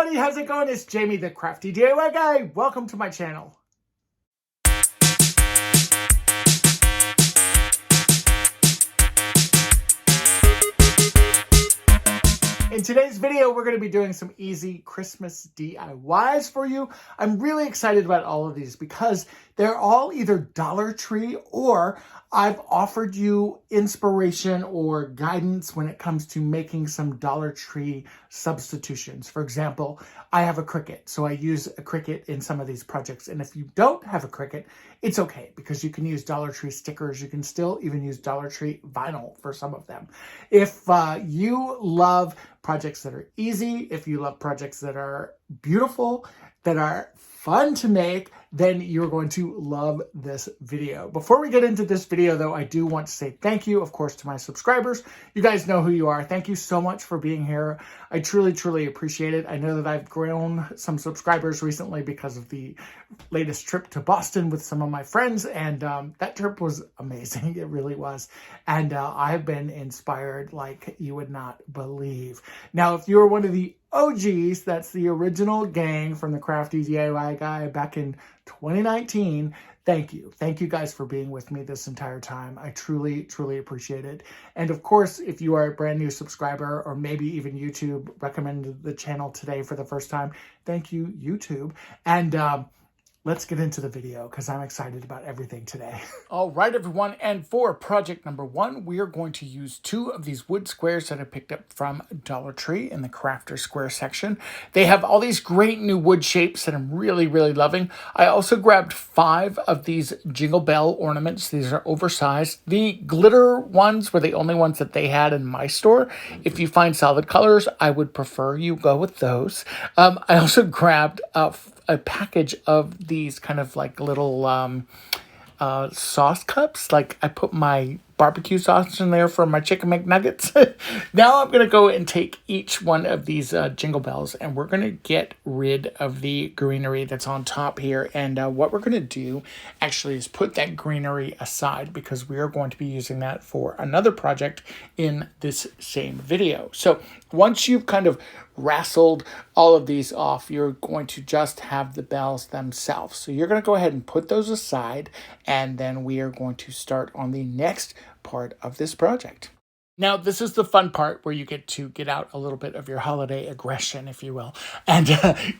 everybody, how's it going? It's Jamie, the crafty DIY guy. Welcome to my channel. In today's video, we're going to be doing some easy Christmas DIYs for you. I'm really excited about all of these because they're all either Dollar Tree or I've offered you inspiration or guidance when it comes to making some Dollar Tree substitutions. For example, I have a Cricut, so I use a Cricut in some of these projects. And if you don't have a Cricut, it's okay because you can use Dollar Tree stickers. You can still even use Dollar Tree vinyl for some of them. If you love projects that are easy, if you love projects that are beautiful, that are fun to make, then you're going to love this video. Before we get into this video though, I do want to say thank you, of course, to my subscribers. You guys know who you are. Thank you so much for being here. I truly, truly appreciate it. I know that I've grown some subscribers recently because of the latest trip to Boston with some of my friends, and that trip was amazing. It really was. And I've been inspired like you would not believe. Now, if you're one of the OGs, that's the original gang from the Crafty DIY Guy back in 2019. Thank you. Thank you guys for being with me this entire time. I truly, truly appreciate it. And of course, if you are a brand new subscriber or maybe even YouTube recommended the channel today for the first time, thank you, YouTube. And let's get into the video because I'm excited about everything today. All right, everyone. And for project number one, we are going to use 2 of these wood squares that I picked up from Dollar Tree in the Crafter Square section. They have all these great new wood shapes that I'm really, really loving. I also grabbed 5 of these Jingle Bell ornaments. These are oversized. The glitter ones were the only ones that they had in my store. If you find solid colors, I would prefer you go with those. I also grabbed a package of these kind of like little sauce cups. Like I put my barbecue sauce in there for my chicken McNuggets. Now I'm going to go and take each one of these Jingle Bells and we're going to get rid of the greenery that's on top here. And what we're going to do actually is put that greenery aside because we are going to be using that for another project in this same video. So once you've kind of wrestled all of these off, you're going to just have the bells themselves. So you're going to go ahead and put those aside, and then we are going to start on the next part of this project. Now, this is the fun part where you get to get out a little bit of your holiday aggression, if you will. And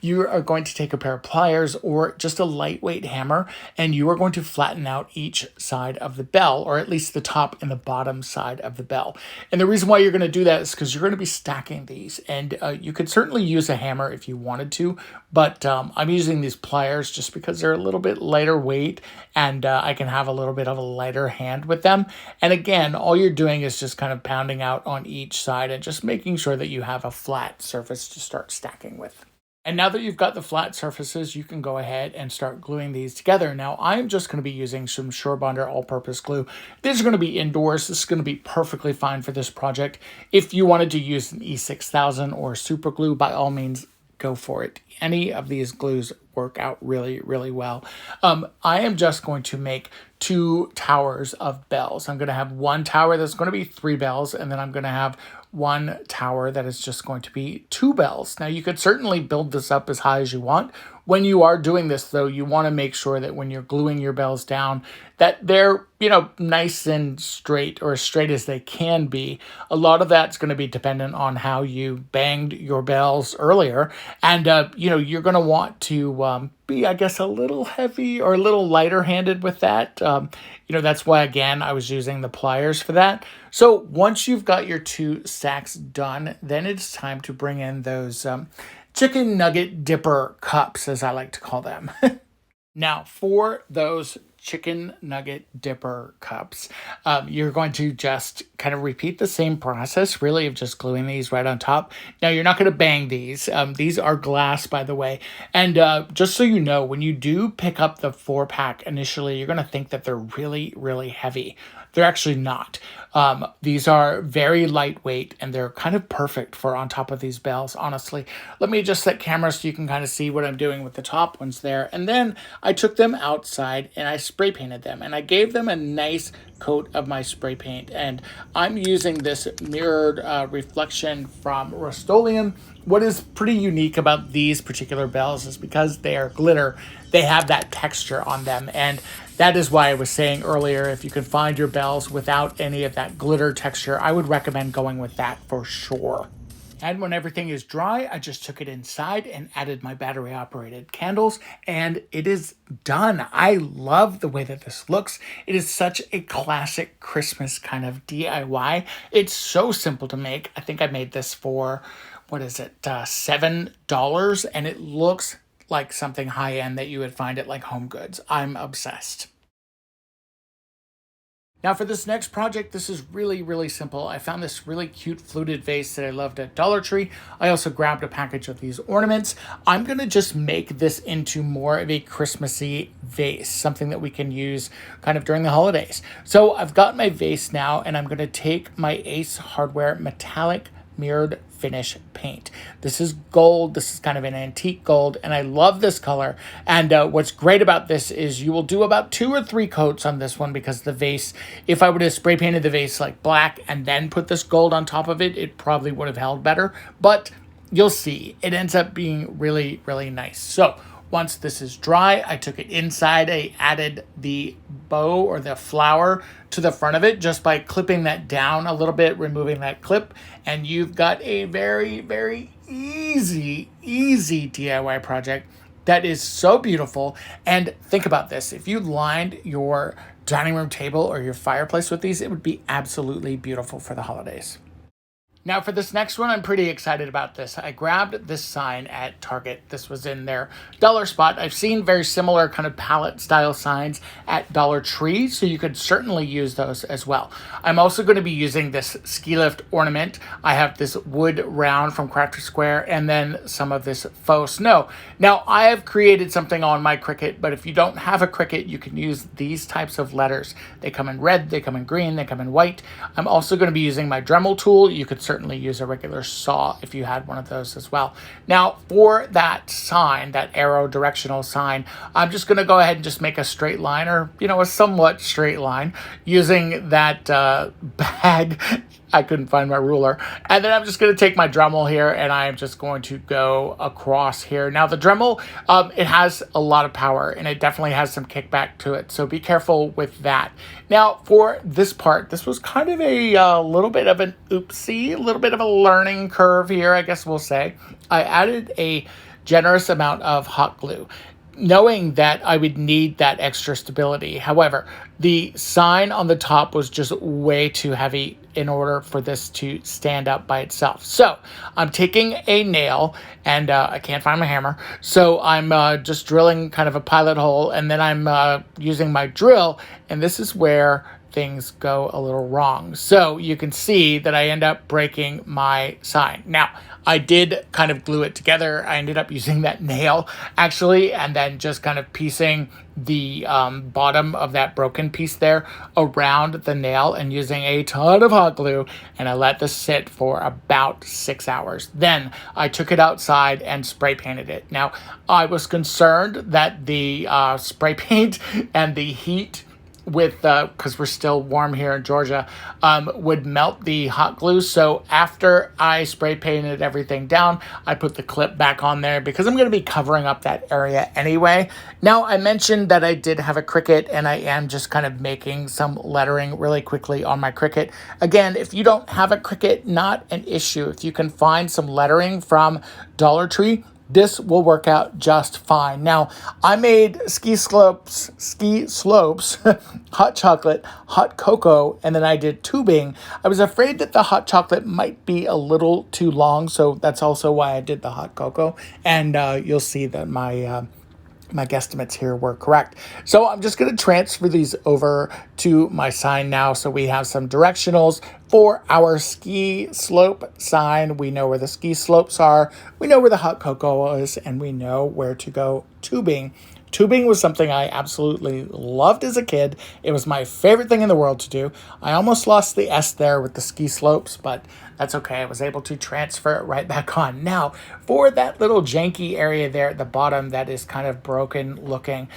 you are going to take a pair of pliers or just a lightweight hammer, and you are going to flatten out each side of the bell, or at least the top and the bottom side of the bell. And the reason why you're going to do that is because you're going to be stacking these. And you could certainly use a hammer if you wanted to, but I'm using these pliers just because they're a little bit lighter weight, and I can have a little bit of a lighter hand with them. And again, all you're doing is just kind of pounding out on each side and just making sure that you have a flat surface to start stacking with. And now that you've got the flat surfaces, you can go ahead and start gluing these together. Now, I'm just going to be using some Surebonder all-purpose glue. These are going to be indoors. This is going to be perfectly fine for this project. If you wanted to use an E6000 or super glue, by all means, go for it. Any of these glues work out really, really well. I am just going to make 2 towers of bells. I'm going to have one tower that's going to be 3 bells, and then I'm going to have one tower that is just going to be 2 bells. Now, you could certainly build this up as high as you want. When you are doing this, though, you want to make sure that when you're gluing your bells down, that they're, nice and straight, or as straight as they can be. A lot of that's going to be dependent on how you banged your bells earlier. And, you're going to want to be, I guess, a little heavy or a little lighter handed with that. That's why, again, I was using the pliers for that. So once you've got your 2 stacks done, then it's time to bring in those chicken nugget dipper cups, as I like to call them. Now, for those chicken nugget dipper cups, you're going to just kind of repeat the same process, really, of just gluing these right on top. Now, you're not going to bang these. These are glass, by the way. And just so you know, when you do pick up the 4-pack initially, you're going to think that they're really, really heavy. They're actually not. These are very lightweight and they're kind of perfect for on top of these bells, honestly. Let me adjust that camera so you can kind of see what I'm doing with the top ones there. And then I took them outside and I spray painted them, and I gave them a nice coat of my spray paint. And I'm using this mirrored reflection from Rust-Oleum. What is pretty unique about these particular bells is because they are glitter, they have that texture on them. And that is why I was saying earlier, if you can find your bells without any of that glitter texture, I would recommend going with that for sure. And when everything is dry, I just took it inside and added my battery operated candles, and it is done. I love the way that this looks. It is such a classic Christmas kind of DIY. It's so simple to make. I think I made this for, what is it, $7, and it looks like something high-end that you would find at like Home Goods. I'm obsessed. Now for this next project, this is really simple. I found this really cute fluted vase that I loved at Dollar Tree. I also grabbed a package of these ornaments. I'm gonna just make this into more of a Christmassy vase, something that we can use kind of during the holidays. So I've got my vase now, and I'm gonna take my Ace Hardware metallic mirrored finish paint. This is gold. This is kind of an antique gold, and I love this color. And what's great about this is you will do about 2 or 3 coats on this one, because the vase, if I would have spray painted the vase like black and then put this gold on top of it, it probably would have held better. But you'll see, it ends up being really nice. So once this is dry, I took it inside. I added the bow or the flower to the front of it just by clipping that down a little bit, removing that clip, and you've got a very easy DIY project that is so beautiful. And think about this. If you lined your dining room table or your fireplace with these, it would be absolutely beautiful for the holidays. Now for this next one, I'm pretty excited about this. I grabbed this sign at Target. This was in their dollar spot. I've seen very similar kind of palette style signs at Dollar Tree, so you could certainly use those as well. I'm also going to be using this ski lift ornament. I have this wood round from Crafter Square, and then some of this faux snow. Now I have created something on my Cricut, but if you don't have a Cricut, you can use these types of letters. They come in red, they come in green, they come in white. I'm also going to be using my Dremel tool. You could certainly use a regular saw if you had one of those as well. Now for that sign, that arrow directional sign, I'm just going to go ahead and just make a straight line, or a somewhat straight line, using that bag. I couldn't find my ruler. And then I'm just going to take my Dremel here, and I'm just going to go across here. Now the Dremel, it has a lot of power, and it definitely has some kickback to it, so be careful with that. Now for this part, this was kind of a little bit of an oopsie, a little bit of a learning curve here, I guess we'll say. I added a generous amount of hot glue, knowing that I would need that extra stability. However, the sign on the top was just way too heavy in order for this to stand up by itself. So I'm taking a nail, and I can't find my hammer, so I'm just drilling kind of a pilot hole, and then I'm using my drill, and this is where things go a little wrong. So you can see that I end up breaking my sign. Now, I did kind of glue it together. I ended up using that nail actually, and then just kind of piecing the bottom of that broken piece there around the nail and using a ton of hot glue, and I let this sit for about 6 hours. Then I took it outside and spray painted it. Now, I was concerned that the spray paint and the heat with because we're still warm here in Georgia, would melt the hot glue. So after I spray painted everything down, I put the clip back on there because I'm going to be covering up that area anyway. Now, I mentioned that I did have a Cricut, and I am just kind of making some lettering really quickly on my Cricut. Again, if you don't have a Cricut, not an issue. If you can find some lettering from Dollar Tree, this will work out just fine. Now, I made ski slopes, hot chocolate, hot cocoa, and then I did tubing. I was afraid that the hot chocolate might be a little too long, so that's also why I did the hot cocoa. And you'll see that my guesstimates here were correct. So I'm just going to transfer these over to my sign now. So we have some directionals for our ski slope sign. We know where the ski slopes are. We know where the hot cocoa is, and we know where to go tubing Tubing was something I absolutely loved as a kid. It was my favorite thing in the world to do. I almost lost the S there with the ski slopes, but that's okay. I was able to transfer it right back on. Now, for that little janky area there at the bottom that is kind of broken looking,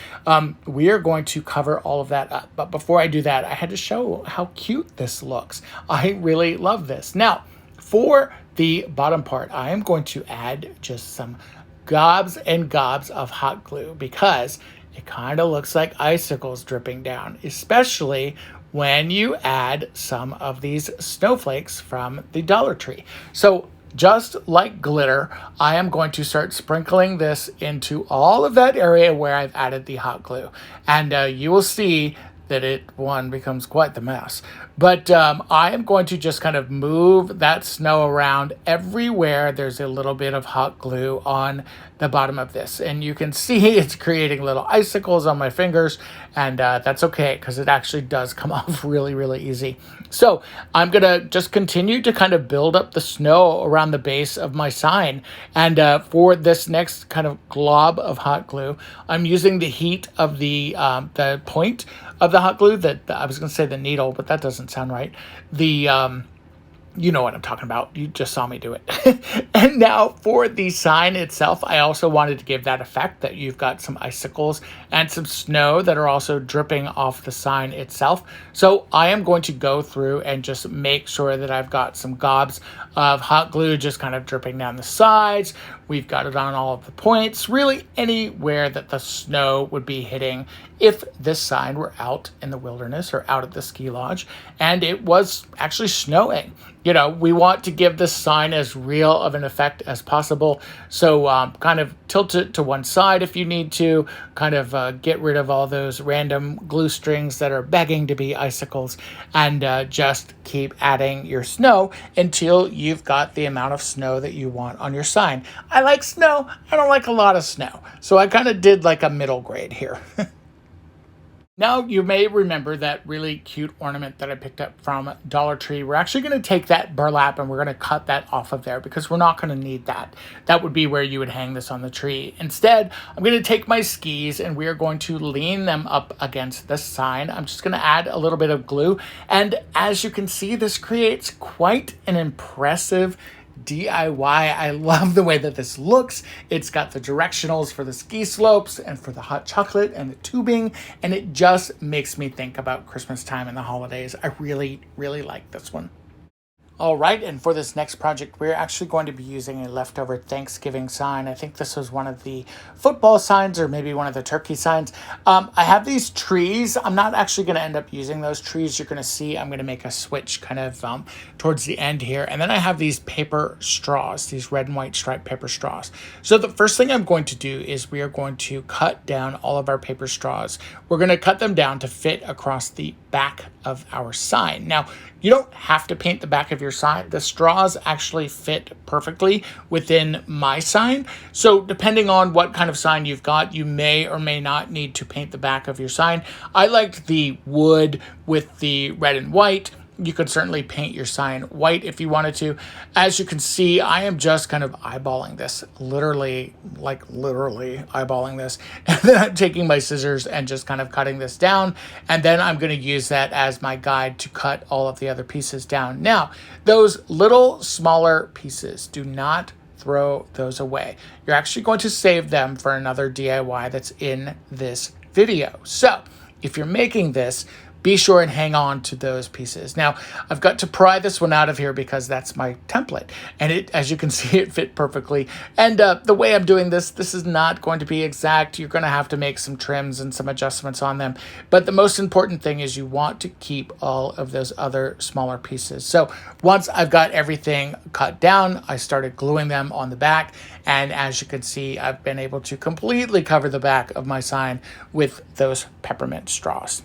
we are going to cover all of that up. But before I do that, I had to show how cute this looks. I really love this. Now, for the bottom part, I am going to add just some gobs and gobs of hot glue because it kind of looks like icicles dripping down, especially when you add some of these snowflakes from the Dollar Tree. So just like glitter, I am going to start sprinkling this into all of that area where I've added the hot glue. And you will see that one becomes quite the mess. But I am going to just kind of move that snow around everywhere there's a little bit of hot glue on the bottom of this. And you can see it's creating little icicles on my fingers, and that's okay because it actually does come off really, really easy. So I'm gonna just continue to kind of build up the snow around the base of my sign. And for this next kind of glob of hot glue, I'm using the heat of the point of the hot glue, that I was gonna say the needle, but that doesn't sound right. You know what I'm talking about. You just saw me do it. And now for the sign itself, I also wanted to give that effect that you've got some icicles and some snow that are also dripping off the sign itself. So I am going to go through and just make sure that I've got some gobs of hot glue just kind of dripping down the sides. We've got it on all of the points, really anywhere that the snow would be hitting if this sign were out in the wilderness or out at the ski lodge and it was actually snowing. You know, we want to give this sign as real of an effect as possible. So kind of tilt it to one side if you need to, kind of get rid of all those random glue strings that are begging to be icicles, and just keep adding your snow until you've got the amount of snow that you want on your sign. I like snow. I don't like a lot of snow. So I kind of did like a middle grade here. Now, you may remember that really cute ornament that I picked up from Dollar Tree. We're actually going to take that burlap and we're going to cut that off of there because we're not going to need that. That would be where you would hang this on the tree. Instead, I'm going to take my skis and we are going to lean them up against the sign. I'm just going to add a little bit of glue. And as you can see, this creates quite an impressive DIY. I love the way that this looks. It's got the directionals for the ski slopes and for the hot chocolate and the tubing, and it just makes me think about Christmas time and the holidays. I really, really like this one. All right, and for this next project, we're actually going to be using a leftover Thanksgiving sign. I think this was one of the football signs or maybe one of the turkey signs. I have these trees. I'm not actually going to end up using those trees. You're going to see I'm going to make a switch kind of towards the end here. And then I have these paper straws, these red and white striped paper straws. So the first thing I'm going to do is we are going to cut down all of our paper straws. We're going to cut them down to fit across the back of our sign. Now, you don't have to paint the back of your sign. The straws actually fit perfectly within my sign. So depending on what kind of sign you've got, you may or may not need to paint the back of your sign. I liked the wood with the red and white. You could certainly paint your sign white if you wanted to. As you can see, I am just kind of eyeballing this, literally eyeballing this. And then I'm taking my scissors and just kind of cutting this down. And then I'm going to use that as my guide to cut all of the other pieces down. Now, those little smaller pieces, do not throw those away. You're actually going to save them for another DIY that's in this video. So if you're making this, be sure and hang on to those pieces. Now, I've got to pry this one out of here because that's my template. And it, as you can see, it fit perfectly. And the way I'm doing this is not going to be exact. You're going to have to make some trims and some adjustments on them. But the most important thing is you want to keep all of those other smaller pieces. So once I've got everything cut down, I started gluing them on the back. And as you can see, I've been able to completely cover the back of my sign with those peppermint straws.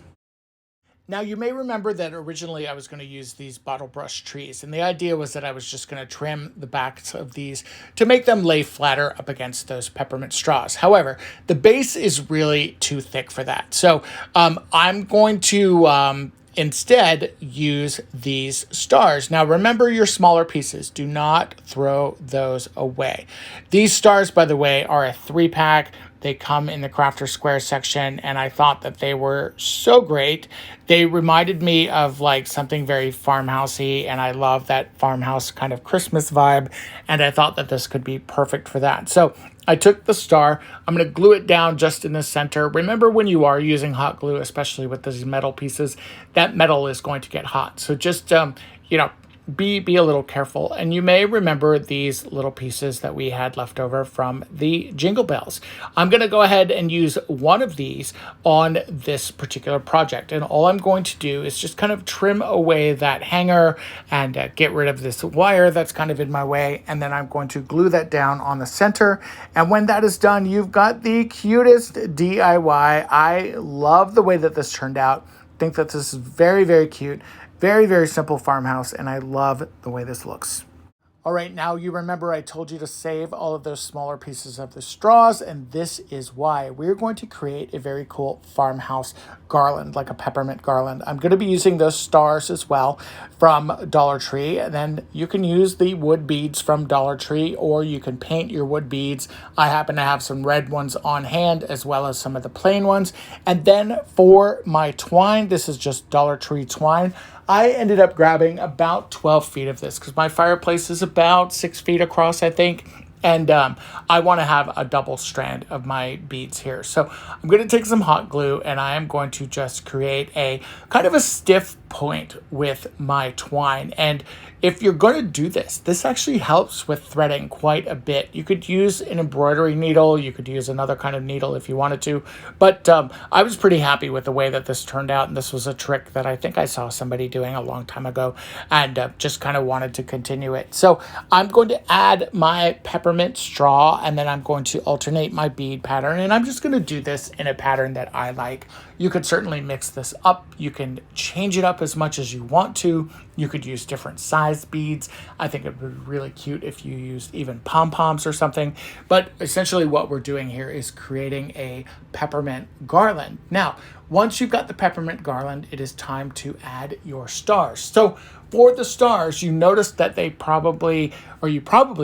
Now, you may remember that originally I was going to use these bottle brush trees, and the idea was that I was just going to trim the backs of these to make them lay flatter up against those peppermint straws. However, the base is really too thick for that. So I'm going to instead use these stars. Now, remember your smaller pieces. Do not throw those away. These stars, by the way, are a 3-pack. They come in the Crafter Square section, and I thought that they were so great. They reminded me of like something very farmhousey, and I love that farmhouse kind of Christmas vibe, and I thought that this could be perfect for that. So I took the star. I'm going to glue it down just in the center. Remember, when you are using hot glue, especially with these metal pieces, that metal is going to get hot. So just, you know, be a little careful. And you may remember these little pieces that we had left over from the jingle bells. I'm going to go ahead and use one of these on this particular project. And all I'm going to do is just kind of trim away that hanger and get rid of this wire that's kind of in my way. And then I'm going to glue that down on the center. And when that is done, you've got the cutest DIY. I love the way that this turned out. I think that this is very, very cute. Very, very simple farmhouse, and I love the way this looks. All right, now you remember I told you to save all of those smaller pieces of the straws, and this is why. We're going to create a very cool farmhouse garland, like a peppermint garland. I'm going to be using those stars as well from Dollar Tree, and then you can use the wood beads from Dollar Tree, or you can paint your wood beads. I happen to have some red ones on hand, as well as some of the plain ones. And then for my twine, this is just Dollar Tree twine. I ended up grabbing about 12 feet of this because my fireplace is about 6 feet across, I think. And I want to have a double strand of my beads here. So I'm going to take some hot glue and I am going to just create a kind of a stiff point with my twine. And if you're going to do this, this actually helps with threading quite a bit. You could use an embroidery needle. You could use another kind of needle if you wanted to. But I was pretty happy with the way that this turned out. And this was a trick that I think I saw somebody doing a long time ago and just kind of wanted to continue it. So I'm going to add my peppermint straw and then I'm going to alternate my bead pattern. And I'm just going to do this in a pattern that I like. You could certainly mix this up. You can change it up as much as you want to. You could use different size beads. I think it would be really cute if you used even pom-poms or something. But essentially what we're doing here is creating a peppermint garland. Now, once you've got the peppermint garland, it is time to add your stars. So for the stars, you noticed that you probably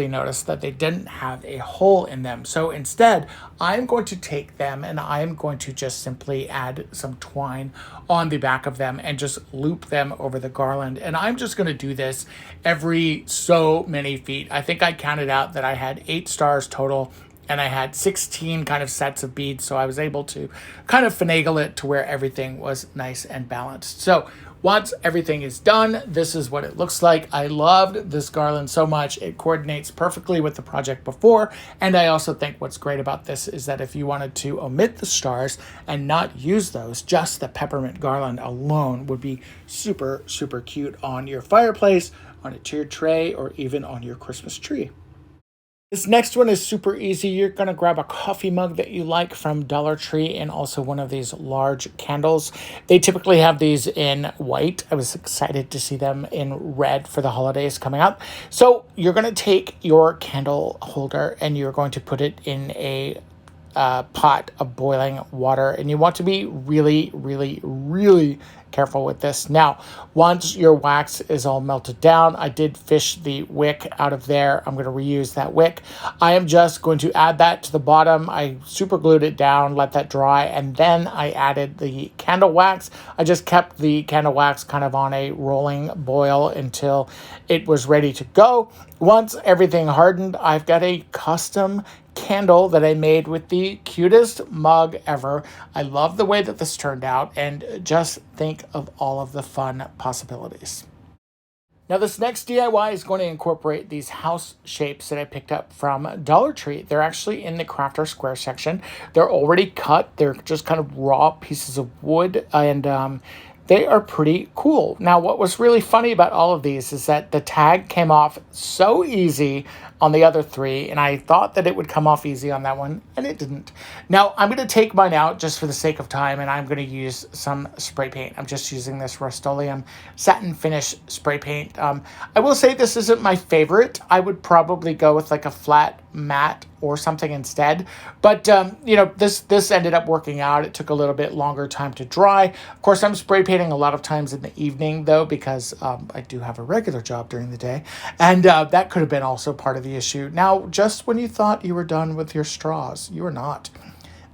noticed that they didn't have a hole in them. So instead, I'm going to take them and I'm going to just simply add some twine on the back of them and just loop them over the garland. And I'm just going to do this every so many feet. I think I counted out that I had 8 stars total and I had 16 kind of sets of beads. So I was able to kind of finagle it to where everything was nice and balanced. So once everything is done, this is what it looks like. I loved this garland so much. It coordinates perfectly with the project before. And I also think what's great about this is that if you wanted to omit the stars and not use those, just the peppermint garland alone would be super, super cute on your fireplace, on a tiered tray, or even on your Christmas tree. This next one is super easy. You're going to grab a coffee mug that you like from Dollar Tree and also one of these large candles. They typically have these in white. I was excited to see them in red for the holidays coming up. So you're going to take your candle holder and you're going to put it in a pot of boiling water. And you want to be really, really, really careful with this. Now, once your wax is all melted down, I did fish the wick out of there. I'm going to reuse that wick. I am just going to add that to the bottom. I super glued it down, let that dry, and then I added the candle wax. I just kept the candle wax kind of on a rolling boil until it was ready to go. Once everything hardened, I've got a custom candle that I made with the cutest mug ever. I love the way that this turned out and just think of all of the fun possibilities. Now this next DIY is going to incorporate these house shapes that I picked up from Dollar Tree. They're actually in the Crafter Square section. They're already cut. They're just kind of raw pieces of wood and they are pretty cool. Now, what was really funny about all of these is that the tag came off so easy on the other 3, and I thought that it would come off easy on that one, and it didn't. Now, I'm going to take mine out just for the sake of time, and I'm going to use some spray paint. I'm just using this Rust-Oleum satin finish spray paint. I will say this isn't my favorite. I would probably go with like a flat matte or something instead. But, you know, this ended up working out. It took a little bit longer time to dry. Of course, I'm spray painting a lot of times in the evening, though, because I do have a regular job during the day. And that could have been also part of the issue. Now, just when you thought you were done with your straws, you are not.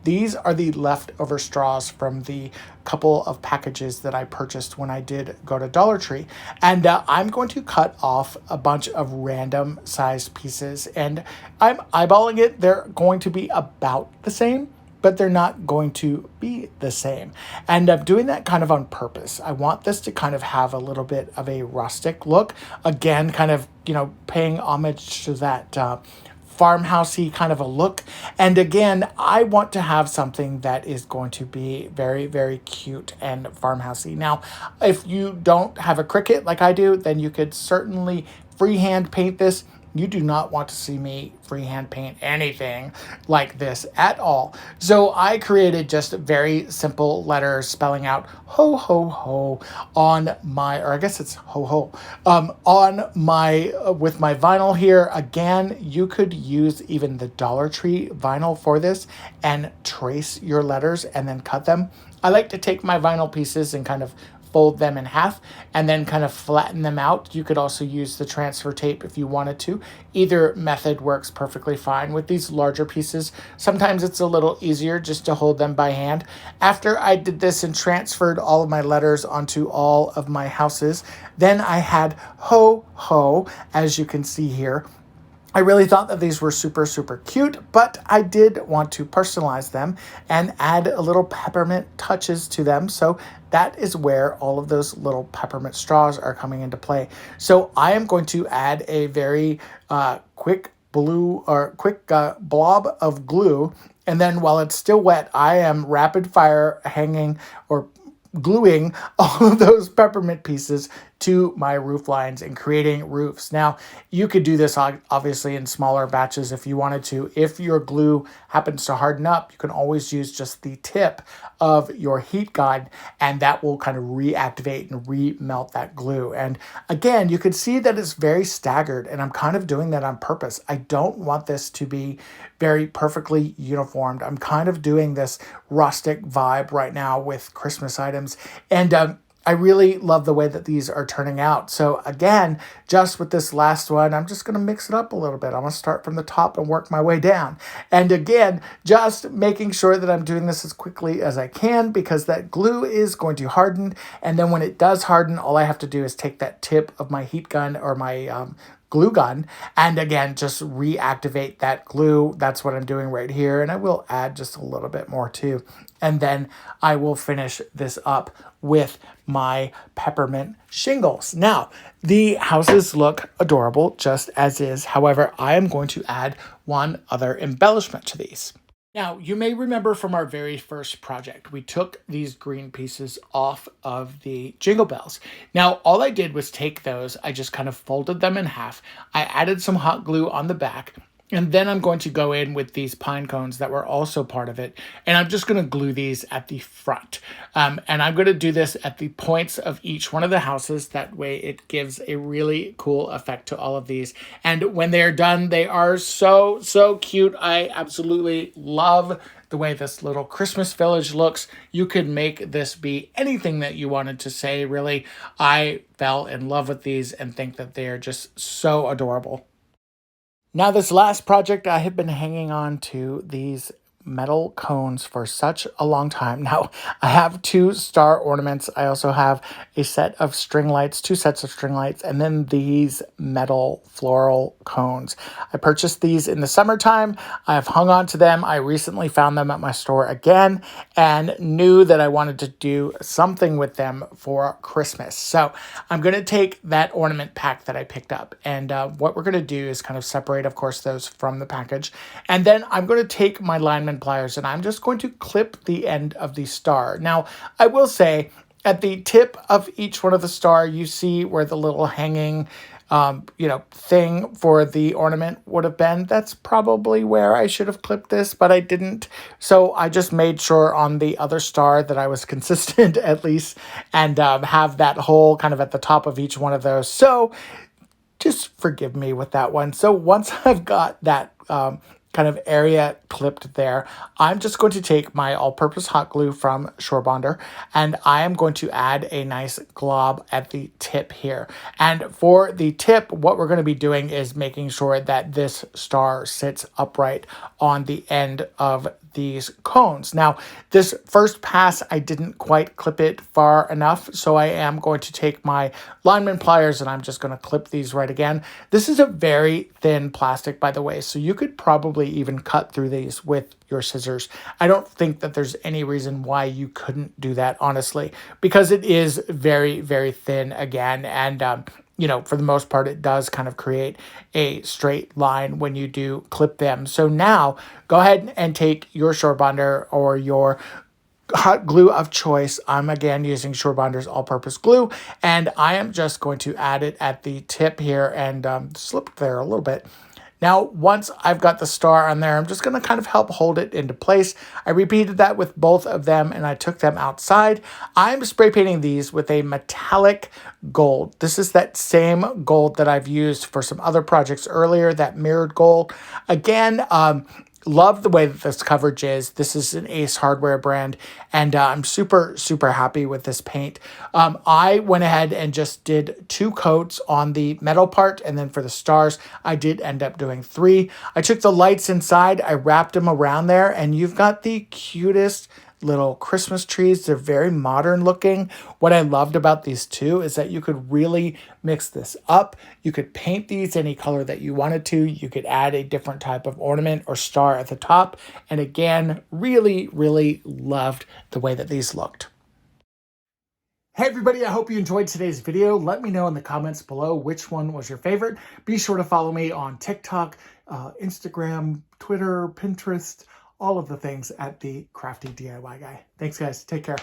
these are the leftover straws from the couple of packages that I purchased when I did go to Dollar Tree. And I'm going to cut off a bunch of random sized pieces, and I'm eyeballing it. They're going to be about the same, but they're not going to be the same. And I'm doing that kind of on purpose. I want this to kind of have a little bit of a rustic look. Again, kind of, paying homage to that farmhousey kind of a look. And again, I want to have something that is going to be very, very cute and farmhousey. Now, if you don't have a Cricut like I do, then you could certainly freehand paint this. You do not want to see me freehand paint anything like this at all. So I created just very simple letters spelling out ho, ho, ho on my, or I guess it's ho, ho, on my, with my vinyl here. Again, you could use even the Dollar Tree vinyl for this and trace your letters and then cut them. I like to take my vinyl pieces and kind of fold them in half and then kind of flatten them out. You could also use the transfer tape if you wanted to. Either method works perfectly fine. With these larger pieces, sometimes it's a little easier just to hold them by hand. After I did this and transferred all of my letters onto all of my houses, then I had ho ho, as you can see here. I really thought that these were super, super cute, but I did want to personalize them and add a little peppermint touches to them. So that is where all of those little peppermint straws are coming into play. So I am going to add a very quick blob of glue. And then while it's still wet, I am rapid fire hanging or gluing all of those peppermint pieces to my roof lines and creating roofs. Now, you could do this obviously in smaller batches if you wanted to. If your glue happens to harden up, you can always use just the tip of your heat gun, and that will kind of reactivate and remelt that glue. And again, you can see that it's very staggered, and I'm kind of doing that on purpose. I don't want this to be very perfectly uniformed. I'm kind of doing this rustic vibe right now with Christmas items, and I really love the way that these are turning out. So again, just with this last one, I'm just going to mix it up a little bit. I'm going to start from the top and work my way down. And again, just making sure that I'm doing this as quickly as I can, because that glue is going to harden. And then when it does harden, all I have to do is take that tip of my heat gun or my glue gun, and again, just reactivate that glue. That's what I'm doing right here. And I will add just a little bit more too. And then I will finish this up with my peppermint shingles. Now, the houses look adorable just as is. However, I am going to add one other embellishment to these. Now, you may remember from our very first project, we took these green pieces off of the jingle bells. Now, all I did was take those, I just kind of folded them in half. I added some hot glue on the back, and then I'm going to go in with these pine cones that were also part of it. And I'm just going to glue these at the front. And I'm going to do this at the points of each one of the houses. That way it gives a really cool effect to all of these. And when they're done, they are so, so cute. I absolutely love the way this little Christmas village looks. You could make this be anything that you wanted to say, really. I fell in love with these and think that they are just so adorable. Now, this last project, I have been hanging on to these metal cones for such a long time. Now, I have 2 star ornaments. I also have a set of string lights, 2 sets of string lights, and then these metal floral cones. I purchased these in the summertime. I have hung on to them. I recently found them at my store again and knew that I wanted to do something with them for Christmas. So I'm going to take that ornament pack that I picked up, and what we're going to do is kind of separate, of course, those from the package. And then I'm going to take my Lineman Pliers and I'm just going to clip the end of the star. Now, I will say at the tip of each one of the star, you see where the little hanging thing for the ornament would have been. That's probably where I should have clipped this, but I didn't. So I just made sure on the other star that I was consistent at least, and have that hole kind of at the top of each one of those. So just forgive me with that one. So once I've got that kind of area clipped there, I'm just going to take my all-purpose hot glue from Surebonder, and I am going to add a nice glob at the tip here. And for the tip, what we're going to be doing is making sure that this star sits upright on the end of these cones. Now, this first pass, I didn't quite clip it far enough, so I am going to take my Lineman Pliers and I'm just going to clip these right again. This is a very thin plastic, by the way, so you could probably even cut through these with your scissors. I don't think that there's any reason why you couldn't do that, honestly, because it is very, very thin again, and you know, for the most part, it does kind of create a straight line when you do clip them. So now go ahead and take your Surebonder or your hot glue of choice. I'm again using Surebonder's all-purpose glue, and I am just going to add it at the tip here and slip there a little bit. Now, once I've got the star on there, I'm just going to kind of help hold it into place. I repeated that with both of them, and I took them outside. I'm spray painting these with a metallic gold. This is that same gold that I've used for some other projects earlier, that mirrored gold. Again, love the way that this coverage is. This is an Ace Hardware brand, and I'm super, super happy with this paint. I went ahead and just did 2 coats on the metal part, and then for the stars, I did end up doing 3. I took the lights inside, I wrapped them around there, and you've got the cutest little Christmas trees. They're very modern looking. What I loved about these two is that you could really mix this up. You could paint these any color that you wanted to. You could add a different type of ornament or star at the top. And again, really, really loved the way that these looked. Hey everybody, I hope you enjoyed today's video. Let me know in the comments below which one was your favorite. Be sure to follow me on TikTok, Instagram, Twitter, Pinterest, all of the things at the Crafty DIY Guy. Thanks guys, take care.